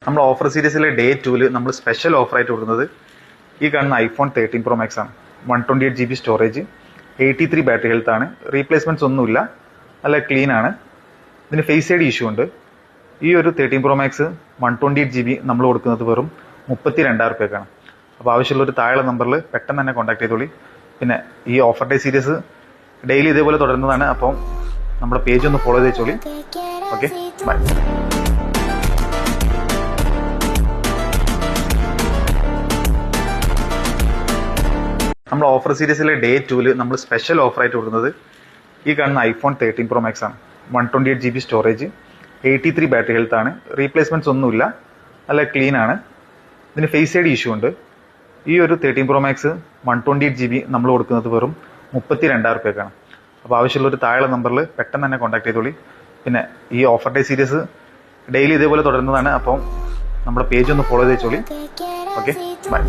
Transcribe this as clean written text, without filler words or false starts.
നമ്മൾ ഓഫർ സീരീസിലെ ഡേ 2 നമ്മൾ സ്പെഷ്യൽ ഓഫർ ആയിട്ട് കൊടുക്കുന്നത് ഈ കാണുന്ന ഐഫോൺ 13 Pro Max ആണ്. 128 GB സ്റ്റോറേജ്, 83 ബാറ്ററി ഹെൽത്ത് ആണ്. റീപ്ലേസ്മെന്റ്സ് ഒന്നുമില്ല, നല്ല ക്ലീൻ ആണ്. ഇതിന് ഫേസ് ഐഡി ഇഷ്യൂ ഉണ്ട്. ഈ ഒരു 13 Pro Max 128 GB നമ്മൾ കൊടുക്കുന്നത് വെറും 32,000 രൂപയ്ക്കാണ്. അപ്പോൾ ആവശ്യമുള്ള ഒരു താഴെ നമ്പറിൽ പെട്ടെന്ന് തന്നെ കോൺടാക്ട് ചെയ്തോളി. പിന്നെ ഈ ഓഫർ ഡേ സീരീസ് ഡെയിലി ഇതേപോലെ തുടരുന്നതാണ്. അപ്പം നമ്മുടെ പേജ് ഒന്ന് ഫോളോ ചെയ്ത് വെച്ചോളി. Okay, bye. നമ്മൾ ഓഫർ സീരീസിലെ ഡേ 2 നമ്മൾ സ്പെഷ്യൽ ഓഫർ ആയിട്ട് കൊടുക്കുന്നത് ഈ കാണുന്ന ഐഫോൺ 13 Pro Max ആണ്. 128 GB സ്റ്റോറേജ്, 83 ബാറ്ററി ഹെൽത്ത് ആണ്. റീപ്ലേസ്മെന്റ്സ് ഒന്നുമില്ല, നല്ല ക്ലീൻ ആണ്. ഇതിന് ഫേസ് ഐഡി ഇഷ്യൂ ഉണ്ട്. ഈ ഒരു 13 Pro Max 128 GB നമ്മൾ കൊടുക്കുന്നത് വെറും 32,000 രൂപയ്ക്കാണ്. അപ്പോൾ ആവശ്യമുള്ള ഒരു താഴെ നമ്പറിൽ പെട്ടെന്ന് തന്നെ കോൺടാക്ട് ചെയ്തോളി. പിന്നെ ഈ ഓഫർ ഡേ സീരീസ് ഡെയിലി ഇതേപോലെ തുടരുന്നതാണ്. അപ്പം നമ്മുടെ പേജ് ഒന്ന് ഫോളോ ചെയ്ത് വെച്ചോളി. Okay, by.